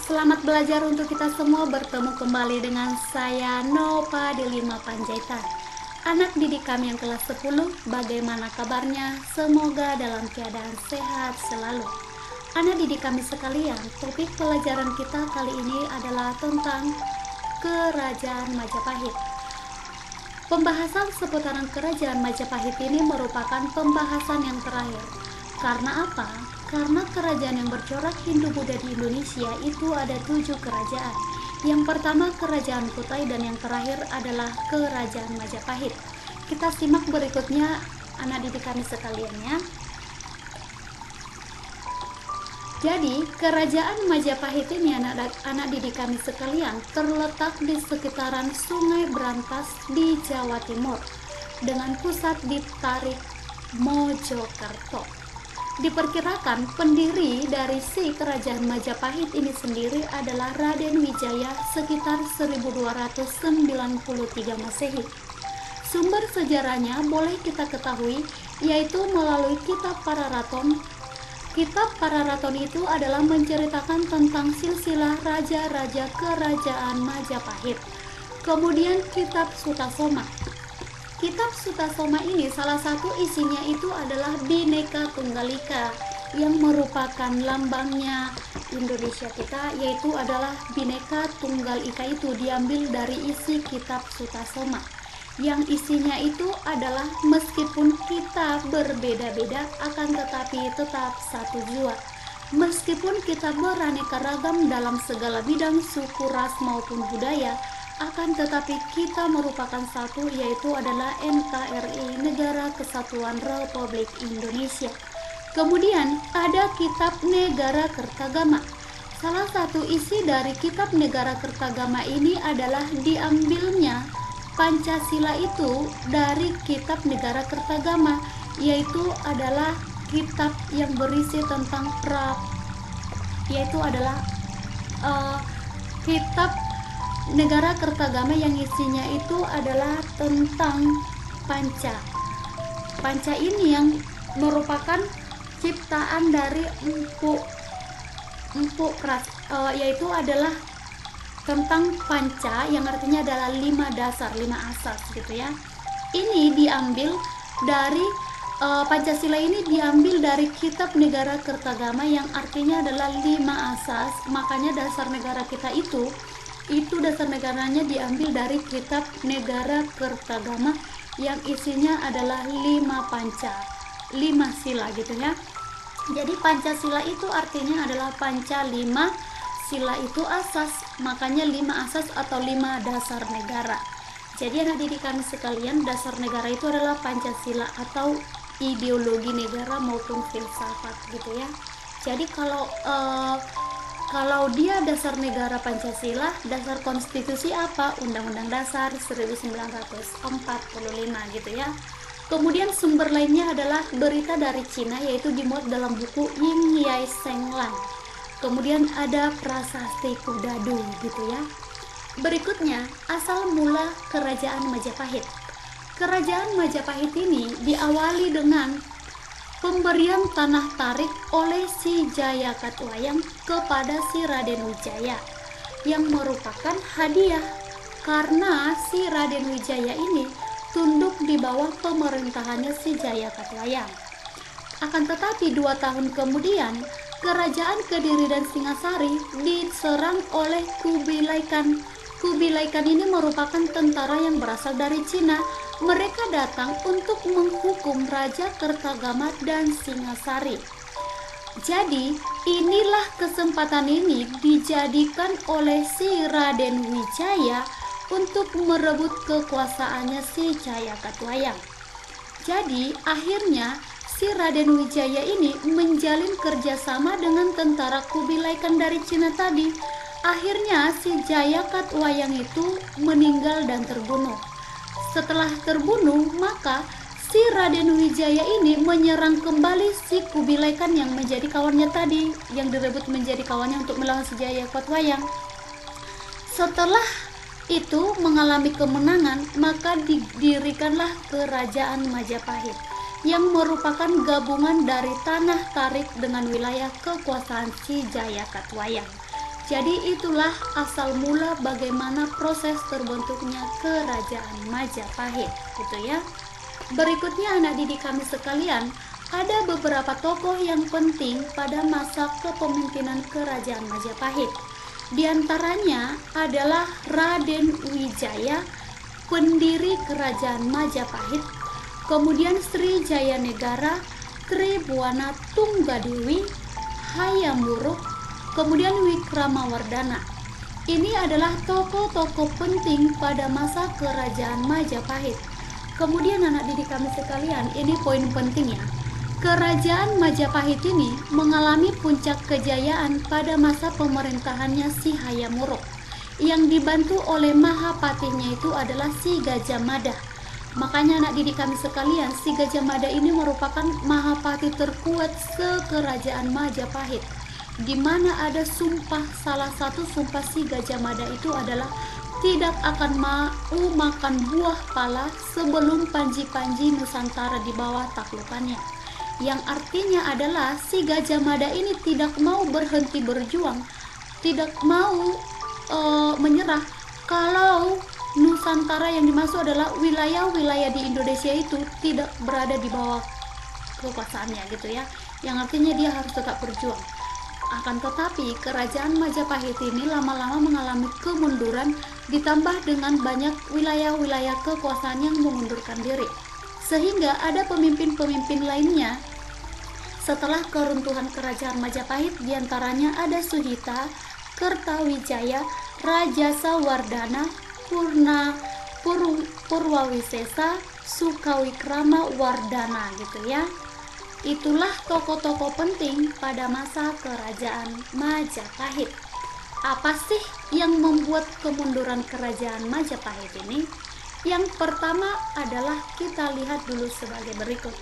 Selamat belajar untuk kita semua. Bertemu kembali dengan saya Nova di 5 Panjaitan. Anak didik kami yang kelas 10, bagaimana kabarnya? Semoga dalam keadaan sehat selalu. Anak didik kami sekalian, topik pelajaran kita kali ini adalah tentang Kerajaan Majapahit. Pembahasan seputaran Kerajaan Majapahit ini merupakan pembahasan yang terakhir. Karena apa? Karena kerajaan yang bercorak Hindu-Buddha di Indonesia itu ada 7 kerajaan. Yang pertama Kerajaan Kutai dan yang terakhir adalah Kerajaan Majapahit. Kita simak berikutnya anak didik kami sekalian ya. Jadi Kerajaan Majapahit ini anak didik kami sekalian terletak di sekitaran Sungai Brantas di Jawa Timur dengan pusat di Tarik, Mojokerto. Diperkirakan pendiri dari si Kerajaan Majapahit ini sendiri adalah Raden Wijaya sekitar 1293 Masehi. Sumber sejarahnya boleh kita ketahui yaitu melalui Kitab Pararaton. Kitab Pararaton itu adalah menceritakan tentang silsilah raja-raja Kerajaan Majapahit. Kemudian Kitab Sutasoma. Kitab Sutasoma ini salah satu isinya itu adalah Bhinneka Tunggal Ika yang merupakan lambangnya Indonesia kita, yaitu adalah Bhinneka Tunggal Ika. Itu diambil dari isi Kitab Sutasoma yang isinya itu adalah meskipun kita berbeda-beda akan tetapi tetap satu jua. Meskipun kita beraneka ragam dalam segala bidang suku, ras maupun budaya, akan tetapi kita merupakan satu, yaitu adalah NKRI, Negara Kesatuan Republik Indonesia. Kemudian ada Kitab Negara Kertagama. Salah satu isi dari Kitab Negara Kertagama ini adalah diambilnya Pancasila itu dari Kitab Negara Kertagama, yaitu adalah kitab yang berisi tentang Kitab Negara Kertagama yang isinya itu adalah tentang Panca. Panca ini yang merupakan ciptaan dari Empu Pras, yaitu adalah tentang Panca yang artinya adalah 5 dasar, 5 asas gitu ya. Ini diambil dari Pancasila ini diambil dari Kitab Negara Kertagama yang artinya adalah 5 asas. Makanya dasar negara kita itu dasar negaranya diambil dari Kitab Negara Kertagama yang isinya adalah 5 panca, 5 sila gitu ya. Jadi Pancasila itu artinya adalah panca, 5 sila itu asas, makanya 5 asas atau 5 dasar negara. Jadi anak didik kami sekalian, dasar negara itu adalah Pancasila atau ideologi negara maupun filsafat gitu ya. Jadi kalau dia dasar negara Pancasila, dasar konstitusi apa? Undang-Undang Dasar 1945 gitu ya. Kemudian sumber lainnya adalah berita dari Cina, yaitu dimuat dalam buku Ying Yai Seng Lan. Kemudian ada prasasti Kudadu gitu ya. Berikutnya, asal mula Kerajaan Majapahit. Kerajaan Majapahit ini diawali dengan pemberian tanah Tarik oleh si Jaya Katuayang kepada si Raden Wijaya yang merupakan hadiah karena si Raden Wijaya ini tunduk di bawah pemerintahannya si Jaya Katuayang. Akan tetapi 2 tahun kemudian Kerajaan Kediri dan Singasari diserang oleh Kubilai Khan. Kubilai Khan ini merupakan tentara yang berasal dari Cina. Mereka datang untuk menghukum Raja Kertagama dan Singasari. Jadi inilah kesempatan ini dijadikan oleh si Raden Wijaya untuk merebut kekuasaannya si Jaya Katuayang. Jadi akhirnya si Raden Wijaya ini menjalin kerjasama dengan tentara Kubilai Khan dari Cina tadi. Akhirnya si Jaya Katuayang itu meninggal dan terbunuh. Setelah terbunuh, maka si Raden Wijaya ini menyerang kembali si Kubilai Khan yang menjadi kawannya tadi, yang direbut menjadi kawannya untuk melawan si Jaya Katuayang. Setelah itu mengalami kemenangan, maka didirikanlah Kerajaan Majapahit yang merupakan gabungan dari tanah Tarik dengan wilayah kekuasaan si Jaya Katuayang. Jadi itulah asal mula bagaimana proses terbentuknya kerajaan Majapahit, gitu ya. Berikutnya anak didik kami sekalian, ada beberapa tokoh yang penting pada masa kepemimpinan kerajaan Majapahit. Di antaranya adalah Raden Wijaya, pendiri kerajaan Majapahit, kemudian Sri Jaya Negara, Tribuana Tunggadewi, Hayam Wuruk, kemudian Wikramawardhana. Ini adalah tokoh-tokoh penting pada masa kerajaan Majapahit. Kemudian anak didik kami sekalian, ini poin penting ya. Kerajaan Majapahit ini mengalami puncak kejayaan pada masa pemerintahannya si Hayam Wuruk, yang dibantu oleh Mahapatihnya itu adalah si Gajah Mada. Makanya anak didik kami sekalian, si Gajah Mada ini merupakan Mahapatih terkuat sekerajaan Majapahit, di mana ada sumpah, salah satu sumpah si Gajah Mada itu adalah tidak akan mau makan buah pala sebelum panji-panji Nusantara di bawah taklukannya. Yang artinya adalah si Gajah Mada ini tidak mau berhenti berjuang, tidak mau menyerah kalau Nusantara yang dimaksud adalah wilayah-wilayah di Indonesia itu tidak berada di bawah kekuasaannya, gitu ya. Yang artinya dia harus tetap berjuang. Akan tetapi kerajaan Majapahit ini lama-lama mengalami kemunduran, ditambah dengan banyak wilayah-wilayah kekuasaan yang mengundurkan diri, sehingga ada pemimpin-pemimpin lainnya setelah keruntuhan kerajaan Majapahit. Diantaranya ada Suhita, Kertawijaya, Rajasawardhana, Purwawisesa, Sukawikramawardhana, gitu ya. Itulah tokoh-tokoh penting pada masa kerajaan Majapahit. Apa sih yang membuat kemunduran kerajaan Majapahit ini? Yang pertama adalah kita lihat dulu sebagai berikut.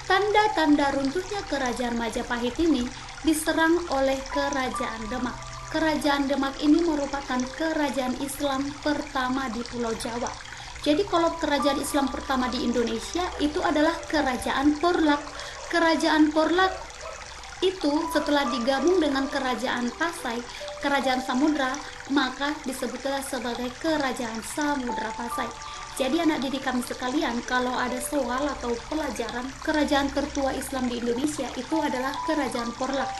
Tanda-tanda runtuhnya kerajaan Majapahit ini diserang oleh kerajaan Demak. Kerajaan Demak ini merupakan kerajaan Islam pertama di Pulau Jawa. Jadi kalau kerajaan Islam pertama di Indonesia itu adalah kerajaan Porlak. Kerajaan Porlak itu setelah digabung dengan kerajaan Pasai, kerajaan Samudra, maka disebutlah sebagai kerajaan Samudra Pasai. Jadi anak didik kami sekalian, kalau ada soal atau pelajaran kerajaan tertua Islam di Indonesia itu adalah kerajaan Porlak.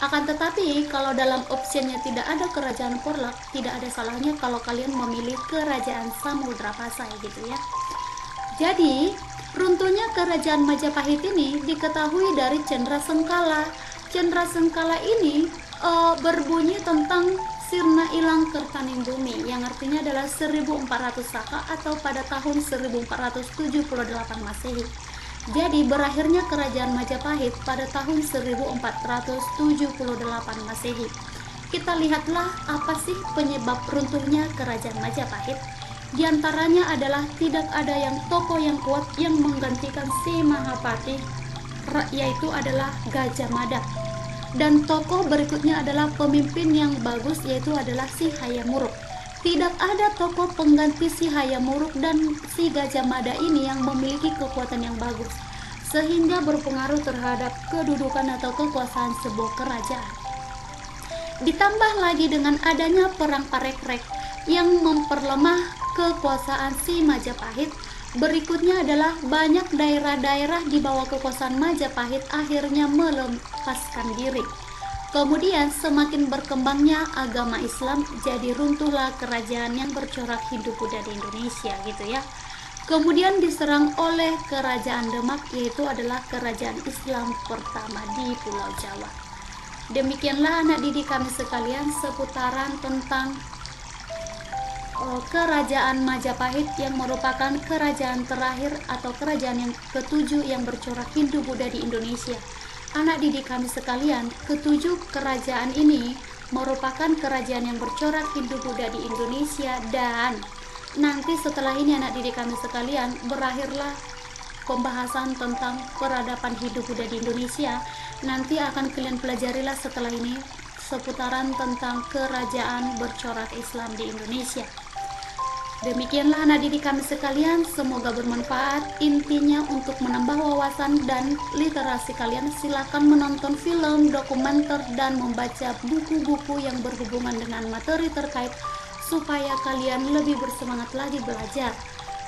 Akan tetapi kalau dalam opsinya tidak ada kerajaan Porlak, tidak ada salahnya kalau kalian memilih kerajaan Samudra Pasai, gitu ya. Jadi runtuhnya kerajaan Majapahit ini diketahui dari Cendrasengkala. Cendrasengkala ini berbunyi tentang Sirna Ilang Kertaning Bumi, yang artinya adalah 1400 Saka atau pada tahun 1478 Masehi. Jadi berakhirnya kerajaan Majapahit pada tahun 1478 Masehi. Kita lihatlah apa sih penyebab runtuhnya kerajaan Majapahit. Di antaranya adalah tidak ada yang tokoh yang kuat yang menggantikan si Mahapatih, yaitu adalah Gajah Mada. Dan tokoh berikutnya adalah pemimpin yang bagus, yaitu adalah si Hayam Wuruk. Tidak ada tokoh pengganti si Hayam Wuruk dan si Gajah Mada ini yang memiliki kekuatan yang bagus, sehingga berpengaruh terhadap kedudukan atau kekuasaan sebuah kerajaan. Ditambah lagi dengan adanya perang Parekrek yang memperlemah kekuasaan si Majapahit. Berikutnya adalah banyak daerah-daerah di bawah kekuasaan Majapahit akhirnya melepaskan diri. Kemudian semakin berkembangnya agama Islam, jadi runtuhlah kerajaan yang bercorak Hindu-Buddha di Indonesia, gitu ya. Kemudian diserang oleh kerajaan Demak, yaitu adalah kerajaan Islam pertama di Pulau Jawa. Demikianlah anak didik kami sekalian seputaran tentang kerajaan Majapahit yang merupakan kerajaan terakhir atau kerajaan yang ketujuh yang bercorak Hindu-Buddha di Indonesia. Anak didik kami sekalian, ketujuh kerajaan ini merupakan kerajaan yang bercorak Hindu-Buddha di Indonesia, dan nanti setelah ini anak didik kami sekalian berakhirlah pembahasan tentang peradaban Hindu-Buddha di Indonesia. Nanti akan kalian pelajarilah setelah ini seputaran tentang kerajaan bercorak Islam di Indonesia. Demikianlah anak didik kami sekalian, semoga bermanfaat. Intinya untuk menambah wawasan dan literasi kalian, silakan menonton film, dokumenter, dan membaca buku-buku yang berhubungan dengan materi terkait supaya kalian lebih bersemangat lagi belajar.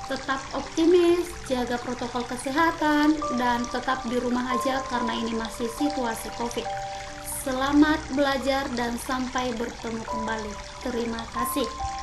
Tetap optimis, jaga protokol kesehatan, dan tetap di rumah aja karena ini masih situasi COVID. Selamat belajar dan sampai bertemu kembali. Terima kasih.